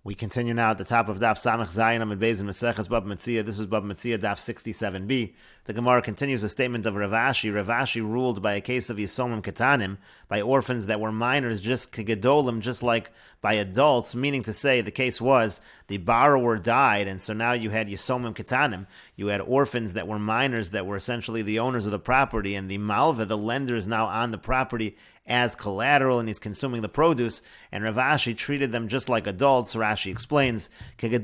We continue now at the top of Daf Samech Zayin Amid Beis in Meseches Bava Metzia. This is Bava Metzia Daf 67b. The Gemara continues a statement of Rav Ashi. Rav Ashi ruled by a case of Yisomim Ketanim, by orphans that were minors, just Kegedolim, just like by adults, meaning to say the case was the borrower died, and so now you had Yisomim Ketanim. You had orphans that were minors that were essentially the owners of the property, and the Malva, the lender, is now on the property as collateral, and he's consuming the produce, and Rav Ashi treated them just like adults. Rashi explains, even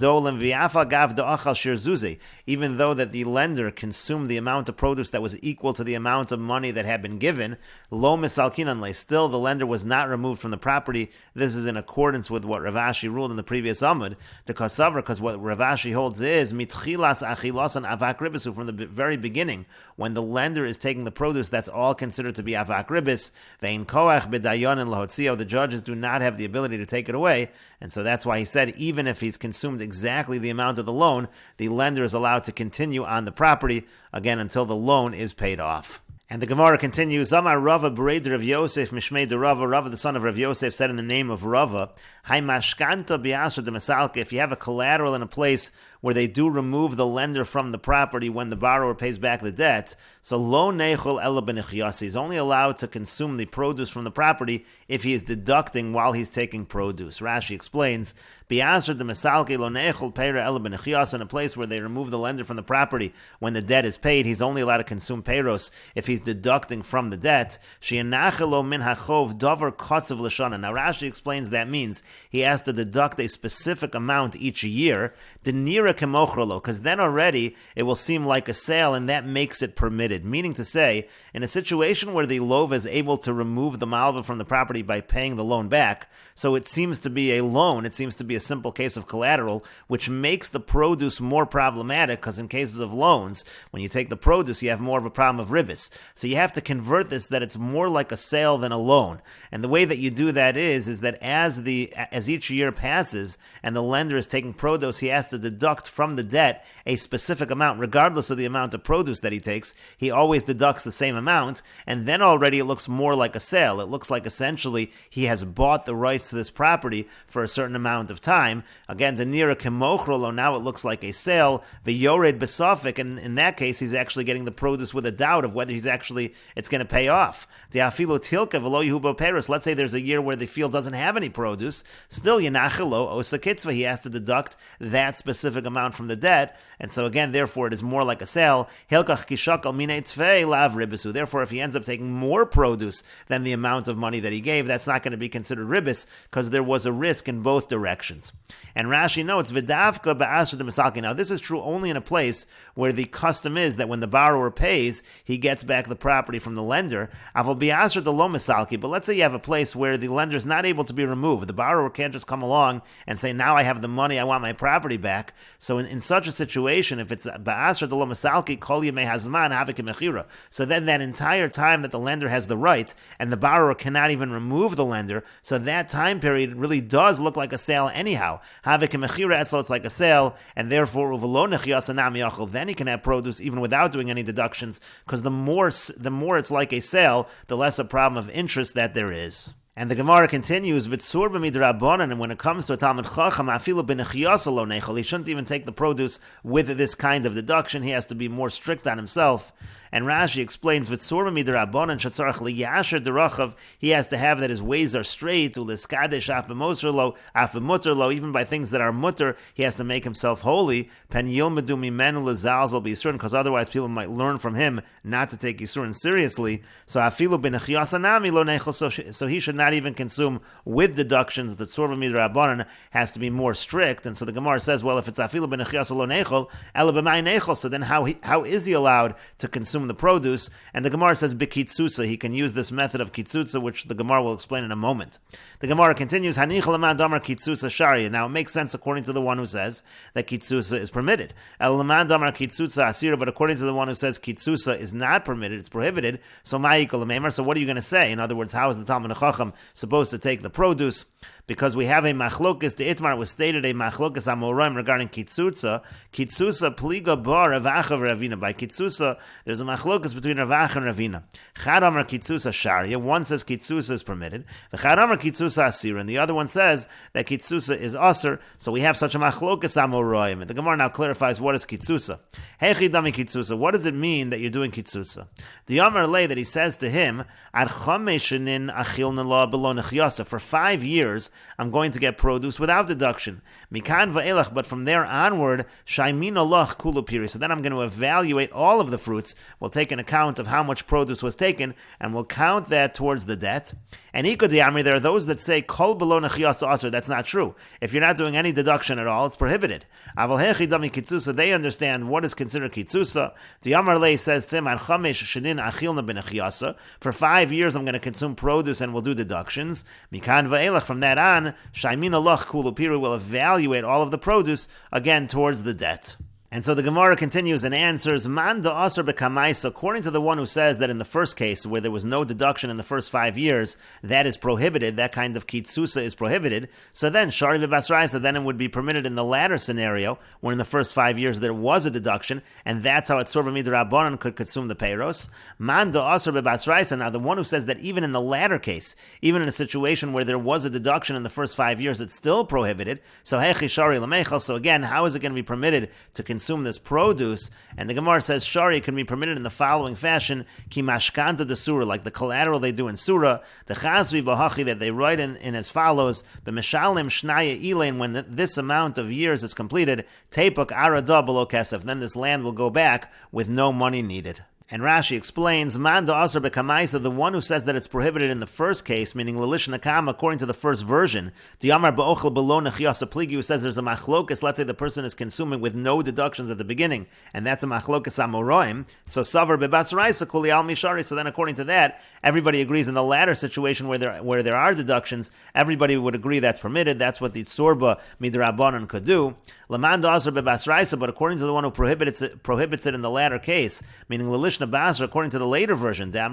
though that the lender consumed the amount of produce that was equal to the amount of money that had been given, lo misalkinanle, still the lender was not removed from the property. This is in accordance with what Rav Ashi ruled in the previous Amud, to Kasavar, because what Rav Ashi holds is, mitchilas achilasan avak ribisu, from the very beginning, when the lender is taking the produce, that's all considered to be avak ribis, vein koach b'dayon and lahotzio, the judges do not have the ability to take it away, and so that's why he said, even if he's consumed exactly the amount of the loan, the lender is allowed to continue on the property, again, until the loan is paid off. And the Gemara continues, Amar Rava Bereder of Yosef, Mishmei de Rava, Rava the son of Rav Yosef said in the name of Rava, Hai mashkanta bi'asr de masalka, if you have a collateral in a place where they do remove the lender from the property when the borrower pays back the debt, so lo nechol ela b'nechyasi, he's only allowed to consume the produce from the property if he is deducting while he's taking produce. Rashi explains, bi'asr de masalka lo nechol peira ela b'nechyas, in a place where they remove the lender from the property when the debt is paid, he's only allowed to consume peiros if he's deducting from the debt. She'enachelo min hachov davar kotzav l'shana. Now Rashi explains that means he has to deduct a specific amount each year, denira kemochrolo, because then already it will seem like a sale, and that makes it permitted. Meaning to say, in a situation where the lova is able to remove the malva from the property by paying the loan back, so it seems to be a loan, it seems to be a simple case of collateral, which makes the produce more problematic, because in cases of loans, when you take the produce, you have more of a problem of ribis. So you have to convert this that it's more like a sale than a loan. And the way that you do that is that as each year passes and the lender is taking produce, he has to deduct from the debt a specific amount, regardless of the amount of produce that he takes. He always deducts the same amount, and then already it looks more like a sale. It looks like essentially he has bought the rights to this property for a certain amount of time. Again, the nira kemochrolo, now it looks like a sale. The yored besofik, and in that case, he's actually getting the produce with a doubt of whether it's going to pay off. The afilo tilka v'lo yehubo peros. Let's say there's a year where the field doesn't have any produce. Still, yenachelo osa kitzva. He has to deduct that specific amount from the debt, and so again, therefore, it is more like a sale. Hilkach kishakal minei tzvei lav ribisu. Therefore, if he ends up taking more produce than the amount of money that he gave, that's not going to be considered ribis, because there was a risk in both directions. And Rashi notes, v'davka ba'asr de misalki. Now, this is true only in a place where the custom is that when the borrower pays, he gets back the property from the lender. Aval bi'asr de lo misalki. But let's say you have a place where the lender is not able to be removed. The borrower can't just come along and say, now I have the money, I want my property back. So in such a situation, if it's ba'asr de lo misalki, kol yemei hazman havik mechira. So then that entire time that the lender has the right, and the borrower cannot even remove the lender, so that time period really does look like a sale anyhow. Havik mechira etzlo, it's like a sale, and therefore uvelo nechyasa nam yachol, then he can have produce even without doing any deductions, because the more it's like a sale, the less a problem of interest that there is. And the Gemara continues, V'tzur b'midrabanan, and when it comes to a Talmud Chacham, afilu b'nechyasa lo nechol, he shouldn't even take the produce with this kind of deduction. He has to be more strict on himself. And Rashi explains, V'tzur b'midrabanan shetzarach liyasher derachav, he has to have that his ways are straight, u'leskadesh af b'mutter lo, even by things that are mutter, he has to make himself holy. Pen yilmedu mimenu lezalzel b'yisurin, because otherwise people might learn from him not to take yisurin seriously. So afilu b'nechyasa nami lo nechol, so he should not even consume with deductions. The tzur b'midrabanan has to be more strict. And so the Gemara says, well, if it's afilu b'nechyasa lo nechol, ela b'may nechol, so then how is he allowed to consume the produce? And the Gemara says b'kitzutza, he can use this method of kitzutza, which the Gemara will explain in a moment. The Gemara continues, hanichol aman damar kitzutza sharia. Now it makes sense according to the one who says that kitzutza is permitted. El aman damar kitzutza asira, but according to the one who says kitzutza is not permitted, it's prohibited. So ma'ikol amemar. So what are you going to say? In other words, how is the Talmud Chacham supposed to take the produce? because we have a machlokes. The Itmar was stated a machlokes amoraim regarding Kitzusa. Kitzusa pliga bar Rav Acha Ravina. By Kitzusa, there's a machlokes between Rav Acha and Ravina. Chad Amar Kitzusa Sharia. One says Kitzusa is permitted. The Chad Amar Kitzusa Asir, and the other one says that Kitzusa is Asir. So we have such a machlokes amoraim. And the Gemara now clarifies what is Kitzusa. Hechi dami Kitzusa. What does it mean that you're doing Kitzusa? The Amar lay that he says to him, Ad chameshenin achilna la below nechyasa. For 5 years, I'm going to get produce without deduction. Mikan va'elach, but from there onward, shaimina lach kulupiri. So then I'm going to evaluate all of the fruits. We'll take an account of how much produce was taken, and we'll count that towards the debt. And ikodi there are those that say kol below nechyasa aser. That's not true. If you're not doing any deduction at all, it's prohibited. Aval hechi dami kitzusa. They understand what is considered kitzusa. The Amar lei says to him, Ad chamesh shenin achilna benechyasa. For 5 years, I'm going to consume produce and we'll do deductions. Mikan va'elach, from that on, shaimina lach kulupiru, will evaluate all of the produce again towards the debt. And so the Gemara continues and answers, Man da asr bekamais, according to the one who says that in the first case, where there was no deduction in the first 5 years, that is prohibited, that kind of kitzusa is prohibited. So then, shari v'basraisa, then it would be permitted in the latter scenario, where in the first 5 years there was a deduction, and that's how it's sorba midrabanan could consume the peiros. Man da asr bebasraisa, now the one who says that even in the latter case, even in a situation where there was a deduction in the first 5 years, it's still prohibited. So hechi shari lamechal, so again, how is it going to be permitted to consume this produce? And the Gemara says shari can be permitted in the following fashion: ki mashkanta de surah, like the collateral they do in surah, the chazvi bahachi, that they write in as follows: b'mishalim shnaya ilain, when this amount of years is completed, tepuk arada below kesef, then this land will go back with no money needed. And Rashi explains, Man da asr bekamaisa, the one who says that it's prohibited in the first case, meaning lelish nakam, according to the first version, diamar ba'ochel below nechyasa pligi, who says there's a machlokas, let's say the person is consuming with no deductions at the beginning, and that's a machlokas amoroim, so savar bebasraisa kuli al mishari, so then according to that, everybody agrees in the latter situation where there are deductions, everybody would agree that's permitted, that's what the tzorba midrabanan could do. Laman da asr bebasraisa, but according to the one who prohibits it in the latter case, meaning lelish Basra, according to the later version, that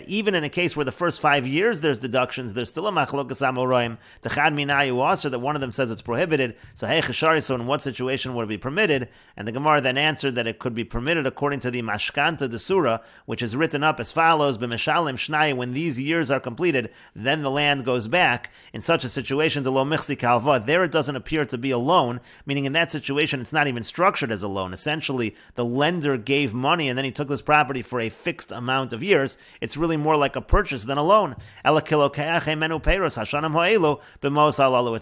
even in a case where the first 5 years there's deductions, there's still a machlokas amoraim, that one of them says it's prohibited. So hey cheshari, so in what situation would it be permitted? And the Gemara then answered that it could be permitted according to the mashkanta de surah, which is written up as follows: b'mishalim shnai, when these years are completed, then the land goes back. In such a situation, the lo michsi kalva, there it doesn't appear to be a loan, meaning in that situation it's not even structured as a loan. Essentially, the lender gave money and then he took this property for a fixed amount of years. It's really more like a purchase than a loan. It's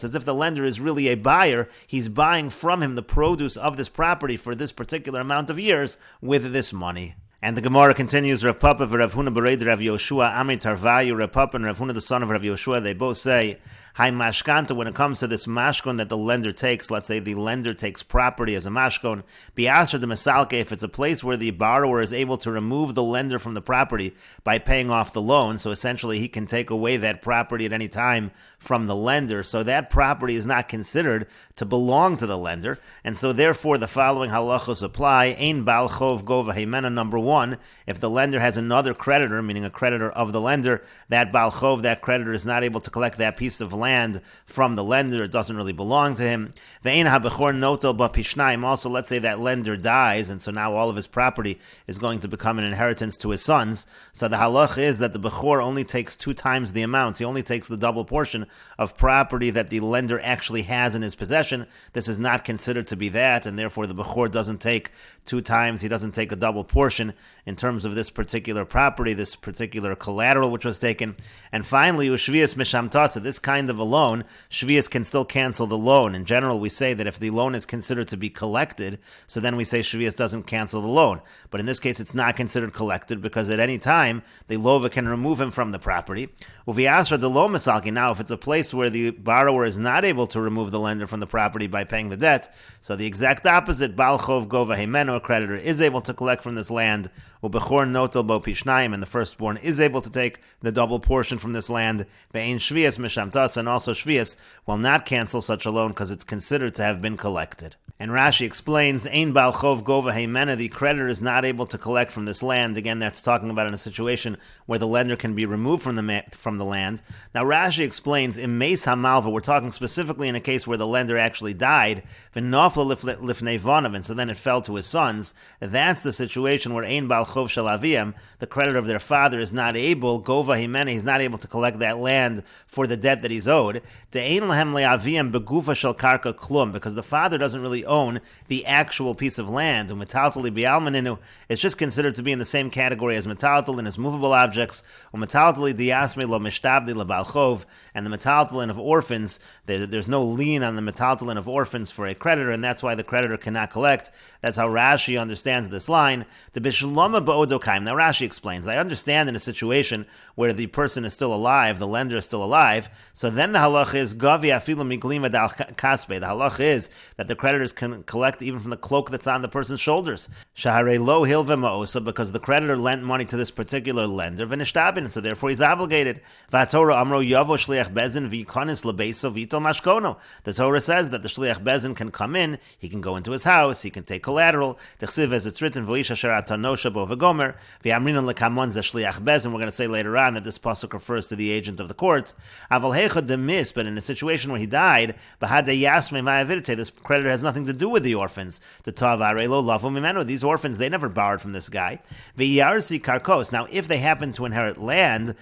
as if the lender is really a buyer. He's buying from him the produce of this property for this particular amount of years with this money. And the Gemara continues, Rav Papa v'Rav Huna bereid Rav Yoshua Ami Tarvayu. Rav Papa and Rav Huna, the son of Rav Yoshua, they both say, Hai mashkanta, when it comes to this mashkon that the lender takes, let's say the lender takes property as a mashkon, bi'asr de mesalke, if it's a place where the borrower is able to remove the lender from the property by paying off the loan, so essentially he can take away that property at any time from the lender, so that property is not considered to belong to the lender, and so therefore the following halachos apply. Ein bal chov gova heimena, number one, if the lender has another creditor, meaning a creditor of the lender, that bal chov, that creditor is not able to collect that piece of land from the lender, it doesn't really belong to him. Ve'ein habechor notel b'pishnaim, also let's say that lender dies, and so now all of his property is going to become an inheritance to his sons, so the halach is that the bechor only takes 2 times the amount, he only takes the double portion of property that the lender actually has in his possession. This is not considered to be that, and therefore the bechor doesn't take 2 times, he doesn't take a double portion in terms of this particular property, this particular collateral which was taken. And finally, ushvias mishamtasa, this kind of a loan, shvias can still cancel the loan. In general, we say that if the loan is considered to be collected, so then we say shvias doesn't cancel the loan. But in this case, it's not considered collected because at any time, the lova can remove him from the property. Uviasra de lo misalki, now if it's a place where the borrower is not able to remove the lender from the property by paying the debt, so the exact opposite, bal chov gova heimeno, a creditor is able to collect from this land, ubechor notel bo pishnayim, and the firstborn is able to take the double portion from this land, ve'ein shvias mishamtas, and also shvias will not cancel such a loan because it's considered to have been collected. And Rashi explains, Ein Bal Chov Gova Heimena, the creditor is not able to collect from this land. Again, that's talking about in a situation where the lender can be removed from the land. Now Rashi explains, in Meis HaMalva, we're talking specifically in a case where the lender actually died, V'nofla Lifnei Vonav, and so then it fell to his sons. That's the situation where Ein Bal Chov Shel Aviyam, the creditor of their father, is not able, Gova Heimena, he's not able to collect that land for the debt that he's owed. De'ein Lahem Le'aviyam Begufa Shel Karka Klum, because the father doesn't really own the actual piece of land. It's just considered to be in the same category as metaltalin, as movable objects. And the metaltalin of orphans, there's no lien on the metaltalin of orphans for a creditor, and that's why the creditor cannot collect. That's how Rashi understands this line. Now Rashi explains, I understand in a situation where the person is still alive, the lender is still alive, so then the halach is gavi afilu miglima dal kaspe. The halach is that the creditors can collect even from the cloak that's on the person's shoulders. Shaharei lo hilva ma'osa, because the creditor lent money to this particular lender, v'nishtabin, so therefore he's obligated. V'atorah amro yavo shliach bezin v'yikonis lebeso v'ito mashkono. The Torah says that the shliach bezin can come in, he can go into his house, he can take collateral. T'chsiv, as it's written, v'yish asher atanosha bo v'gomer v'yamrinon lekamon ze shliach bezin. We're going to say later on that this pasuk refers to the agent of the court. Aval hecha demis, but in a situation where he died, b'hadei yasmei ma'avidite, this creditor has nothing to do with the orphans. These orphans, they never borrowed from this guy. Now, if they happen to inherit land, so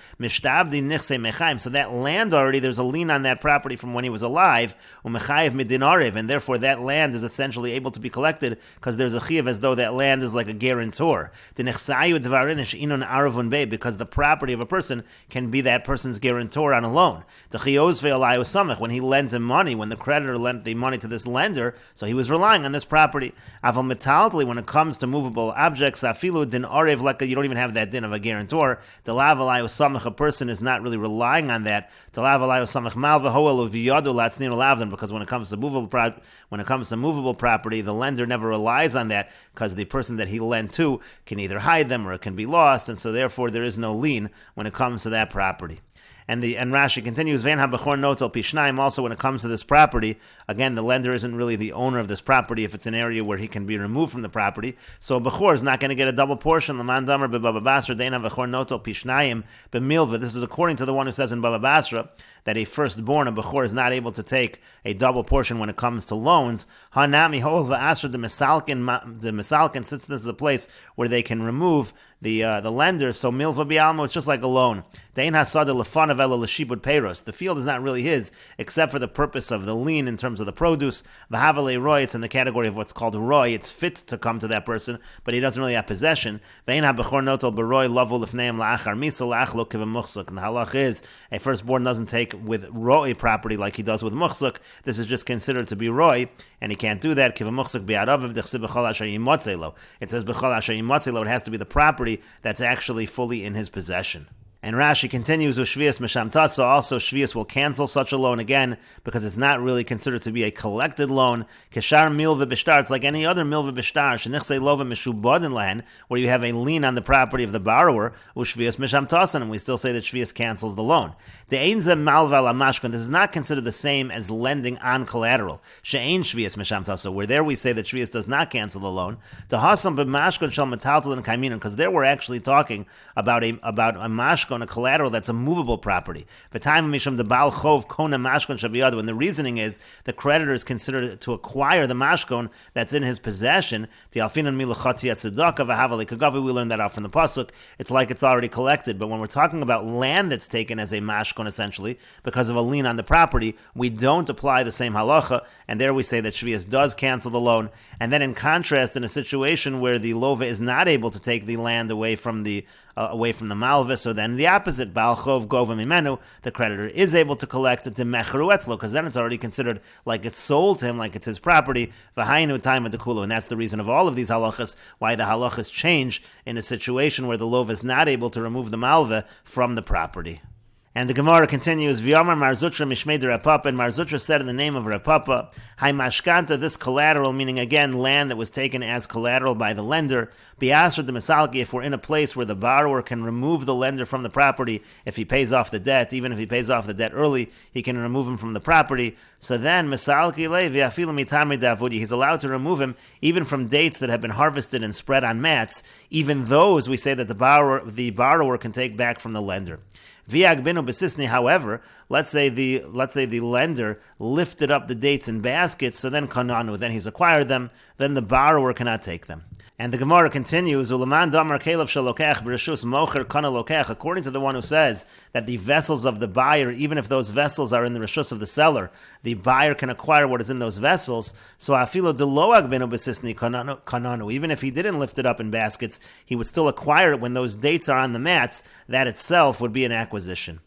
that land already, there's a lien on that property from when he was alive, and therefore that land is essentially able to be collected because there's a chiyuv as though that land is like a guarantor. Because the property of a person can be that person's guarantor on a loan. When he lent him money, when the creditor lent the money to this lender, so he was relying on this property. Aval metaltali, when it comes to movable objects, afilu din arev, like you don't even have that din of a guarantor. Delav alayu samach, a person is not really relying on that. Delav alayu samach malva hoelu v'yadu latznin lavdan, because when it comes to movable property, the lender never relies on that because the person that he lent to can either hide them or it can be lost, and so therefore there is no lien when it comes to that property. And Rashi continues, Vein ha-bechor notel pishnaim, also when it comes to this property, again, the lender isn't really the owner of this property if it's an area where he can be removed from the property, so bechor is not going to get a double portion. L'man damer beBava Basra, dein ha-bechor notel pishnaim b'milva. This is according to the one who says in Bava Basra that a firstborn, a bechor, is not able to take a double portion when it comes to loans. Hanami hol v'asra de mesalkin, since this is a place where they can remove the lender, so milva bi'almo, it's just like a loan. Dein hasada lefanav elo l'shibud peiros. The field is not really his, except for the purpose of the lien in terms of the produce. V'havale roy, it's in the category of what's called roy. It's fit to come to that person, but he doesn't really have possession. Vein ha-bechor notel b'roy lavu l'fneim la'achar misa la'achlo kiva muchsuk. And the halach is, a firstborn doesn't take with roy property like he does with muchsuk. This is just considered to be roy, and he can't do that. Kiva muchsuk bi'arav v'dechsib b'chol asher yimotzei lo. It says b'chol asher yimotzei lo. It has to be the property that's actually fully in his possession. And Rashi continues, Ushvias Meshamtasa, also Shvias will cancel such a loan again, because it's not really considered to be a collected loan. Keshar milva b'shtar, it's like any other milva b'shtar, shenichsei lova meshubodin lahen, where you have a lien on the property of the borrower, Ushvias Meshamtasa, and we still say that Shvias cancels the loan. De'einze malva la mashkon, this is not considered the same as lending on collateral. She'ein Shvias Meshamtasa, where there we say that Shvias does not cancel the loan. Dehasam b'mashkon shel metaltalin kaiminon, because there we're actually talking about a mashkon, a collateral that's a movable property. And the reasoning is the creditor is considered to acquire the mashkon that's in his possession. We learned that out from the pasuk. It's like it's already collected. But when we're talking about land that's taken as a mashkon, essentially, because of a lien on the property, we don't apply the same halacha. And there we say that Shvias does cancel the loan. And then in contrast, in a situation where the lova is not able to take the land away from the malva, so then the opposite, Baal Chov Gova Mimenu, the creditor is able to collect it to Mecheru Etzlo, because then it's already considered like it's sold to him, like it's his property, V'hainu time Kulu, and that's the reason of all of these halachas, why the halachas change in a situation where the lova is not able to remove the malva from the property. And the Gemara continues, V'yamar Mar Zutra mishmei de Rav Papa, and Mar Zutra said in the name of Rav Papa, Hai mashkanta, this collateral, meaning again land that was taken as collateral by the lender, bi'asr de misalki, if we're in a place where the borrower can remove the lender from the property if he pays off the debt, even if he pays off the debt early, he can remove him from the property. So then, misalki levi afilu mitamri davudi, he's allowed to remove him even from dates that have been harvested and spread on mats. Even those we say that the borrower can take back from the lender. V'yagbinu b'sisni, however, let's say the lender lifted up the dates in baskets, so then kananu, then he's acquired them, then the borrower cannot take them. And the Gemara continues, Ulaman damar kelev shalokech b'reshus mocher kana lokech, according to the one who says that the vessels of the buyer, even if those vessels are in the reshus of the seller, the buyer can acquire what is in those vessels. So afilo delo agbenu b'sisni kananu, even if he didn't lift it up in baskets, he would still acquire it when those dates are on the mats. That itself would be an acquisition.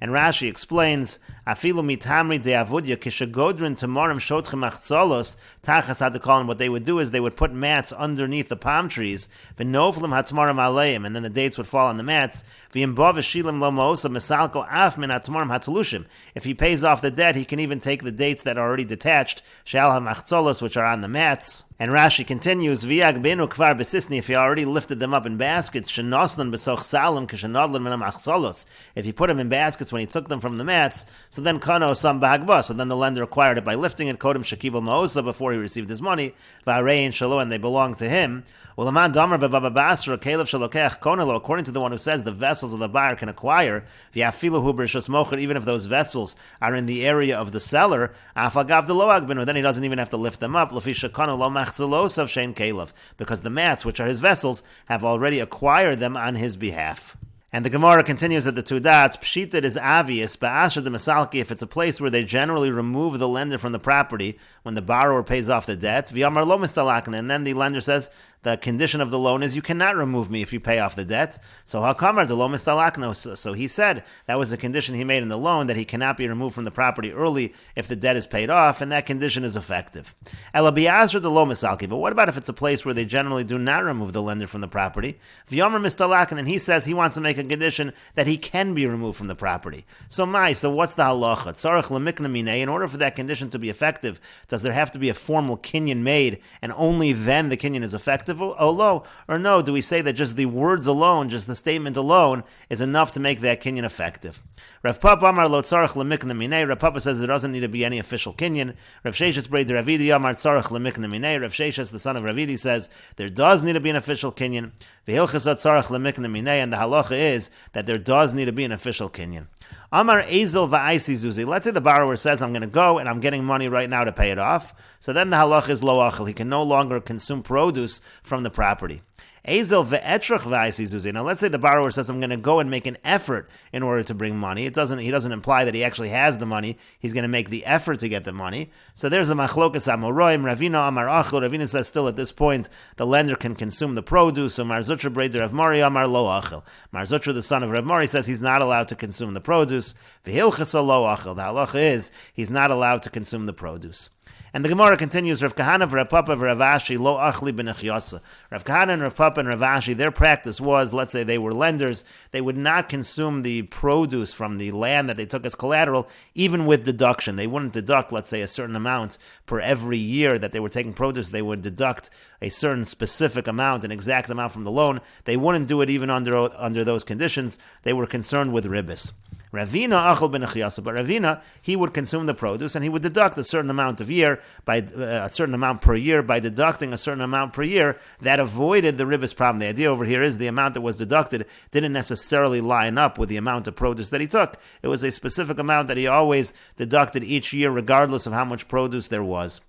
And Rashi explains, Afilu mitamri de avudya kishagodrin tamarim shotchem achzolos tachas hadakalim. What they would do is they would put mats underneath the palm trees, v'novlim hatamarim aleim, and then the dates would fall on the mats. V'yimbav v'shilim lo moosa misalko af min hatamarim hatalushim. If he pays off the debt, he can even take the dates that are already detached, shal hamachzolos, which are on the mats. And Rashi continues, V'yagbenu kvar b'sisni, if he already lifted them up in baskets, shenoslan b'soch salim kishenodlan minam achzolos. If he put them in baskets when he took them from the mats, so then kano sam b'hagba, so then the lender acquired it by lifting it, kodem shekibel ma'osa, before he received his money, v'arein shalo, and they belong to him. Ulaman damar b'baba basra, kelev shalokech konelo, according to the one who says the vessels of the buyer can acquire, v'yafilu hu b'reshus mocher, even if those vessels are in the area of the seller, afagav de lo agbenu, then he doesn't even have to lift them up, lefi shekano lo of shein kelev, because the mats, which are his vessels, have already acquired them on his behalf. And the Gemara continues at the two dots, Pshita is obvious, ba'asher de masalki, if it's a place where they generally remove the lender from the property when the borrower pays off the debt, v'yamar lo mistalakna, and then the lender says, the condition of the loan is you cannot remove me if you pay off the debt. So hakamar de lo mistalakna, so he said that was a condition he made in the loan, that he cannot be removed from the property early if the debt is paid off, and that condition is effective. Ela bi'asher de lo misalki, but what about if it's a place where they generally do not remove the lender from the property? V'yamar mistalakna, and he says he wants to make a condition that he can be removed from the property. So what's the halacha? Tzarech lemikna minei, in order for that condition to be effective, does there have to be a formal kinyan made, and only then the kinyan is effective? Or no, do we say that just the words alone, just the statement alone, is enough to make that kinyan effective? Rav Papa amar lo tzarech lemikna minei. Rav Papa says there doesn't need to be any official kinyan. Rav Sheshes brei de Ravidi amar tzarech lemikna minei. Rav Sheshes, the son of Ravidi, says there does need to be an official kinyan. V'hilchas tzarech lemikna minei, and the halacha is that there does need to be an official kinyan. Amar ezel va'aisi zuzi. Let's say the borrower says, I'm going to go and I'm getting money right now to pay it off. So then the halach is lo achel. He can no longer consume produce from the property. Ezel ve'etrach va'aisi zuzi. Now let's say the borrower says, I'm going to go and make an effort in order to bring money. He doesn't imply that he actually has the money. He's going to make the effort to get the money. So there's a machlokas amoroim. Ravina amar achel. Ravina says still at this point the lender can consume the produce. So Mar Zutra brei de Rav Mari amar lo achel. Mar Zutra, the son of Rav Mari, says he's not allowed to consume the produce. V'hilchas lo achel. The halacha is he's not allowed to consume the produce. And the Gemara continues, Rav Kahana v'Rav Papa v'Rav Ashi lo achli b'nechyasa. Rav Kahana and Rav Papa and Rav Ashi, their practice was, let's say they were lenders, they would not consume the produce from the land that they took as collateral, even with deduction. They wouldn't deduct, let's say, a certain amount per every year that they were taking produce. They would deduct a certain specific amount, an exact amount from the loan. They wouldn't do it even under those conditions. They were concerned with ribis. Ravina achal b'nechyasa, but Ravina, he would consume the produce and he would deduct a certain amount of year by a certain amount per year. By deducting a certain amount per year, that avoided the ribis problem. The idea over here is the amount that was deducted didn't necessarily line up with the amount of produce that he took. It was a specific amount that he always deducted each year, regardless of how much produce there was.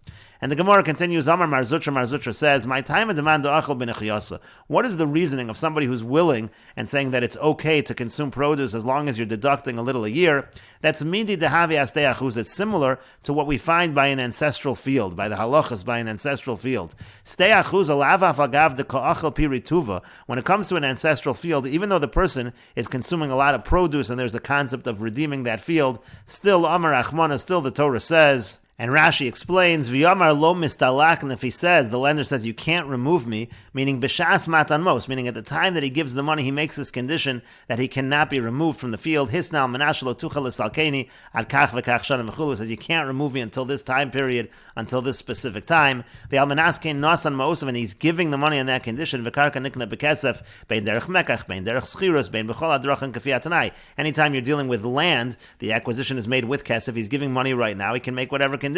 And the Gemara continues, Amar Mar Zutra says, My time and demand achal b'nechyasa. What is the reasoning of somebody who's willing and saying that it's okay to consume produce as long as you're deducting a little a year? That's midi dehavi astei achuz. It's similar to what we find by an ancestral field, by the halachas by an ancestral field. Stei achuz alav afagav de koachal pirituva. When it comes to an ancestral field, even though the person is consuming a lot of produce and there's a concept of redeeming that field, still Amar Achmana, still the Torah says, And Rashi explains, V'yamar lo mistalak, and if he says, the lender says, you can't remove me, meaning b'shas matan mos, meaning at the time that he gives the money, he makes this condition that he cannot be removed from the field. Hisnal menashlo tuchal esalkeni ad kach v'kach shanim v'chulu, says you can't remove me until this time period, until this specific time. V'al menaskein nasan ma'osav, and he's giving the money on that condition. V'karka nikna b'kesef, bein derech mekach, bein derech schirus, bein b'chol adrachan kafi atanai. Anytime you're dealing with land, the acquisition is made with kesef. He's giving money right now. He can make whatever condition,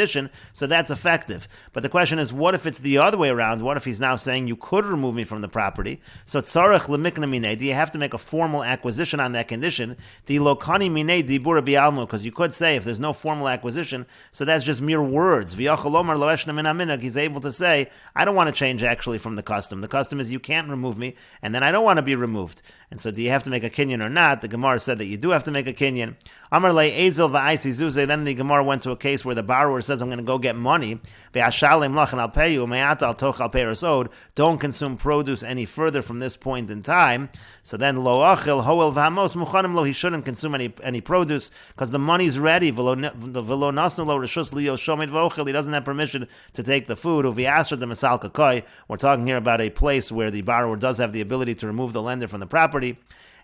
so that's effective. But the question is, what if it's the other way around? What if he's now saying you could remove me from the property? So tzarech lemikna minei, do you have to make a formal acquisition on that condition? Di lokani minei dibura bialmu, because you could say if there's no formal acquisition, so that's just mere words. V'yachalomar loeshna min aminag, he's able to say, I don't want to change actually from the custom. The custom is you can't remove me, and then I don't want to be removed. And so do you have to make a kinyan or not? The Gemara said that you do have to make a kinyan. Amar le ezel va'aisi zuze, then the Gemara went to a case where the borrower says, I'm going to go get money, ve'ashalim lach and I'll pay you, me'ata al toch al peiros od, don't consume produce any further from this point in time. So then lo achil hoel v'hamos muchanim lo, he shouldn't consume any produce because the money's ready. V'lo nasnu lo reshus liyo shomid v'ochil, he doesn't have permission to take the food. Uvi'asher de masal kakoi, we're talking here about a place where the borrower does have the ability to remove the lender from the property.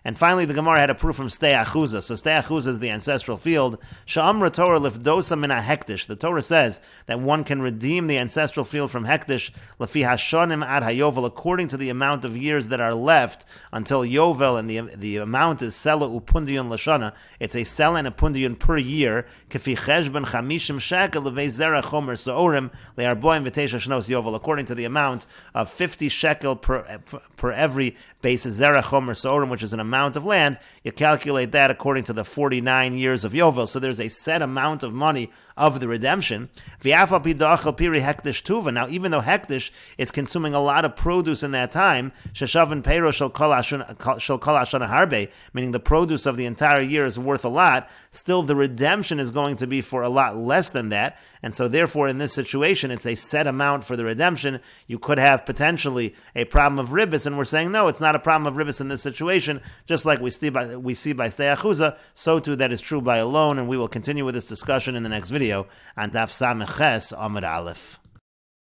And finally, the Gemara had a proof from Stei Achuza. So Stei Achuza is the ancestral field. Sha'amra Torah lifdosa min hektish. The Torah says that one can redeem the ancestral field from hektish lefi hashonim ad hayovel, according to the amount of years that are left until yovel, and the amount is sela upundion lashana. It's a sela and a pundion per year. Kefi cheshben chamishim shekel levei zera chomer seorim le'arboim v'teisha shnos yovel, according to the amount of 50 shekel per every base zera chomer seorim, which is an amount of land. You calculate that according to the 49 years of Yovel. So there's a set amount of money of the redemption. Now, even though Hektish is consuming a lot of produce in that time, meaning the produce of the entire year is worth a lot, still the redemption is going to be for a lot less than that. And so therefore, in this situation, it's a set amount for the redemption. You could have potentially a problem of ribbis, and we're saying, no, it's not a problem of ribbis in this situation. Just like we see by Stei Achuza, so too that is true by a loan, and we will continue with this discussion in the next video on Daf Samech Ches Amud Aleph.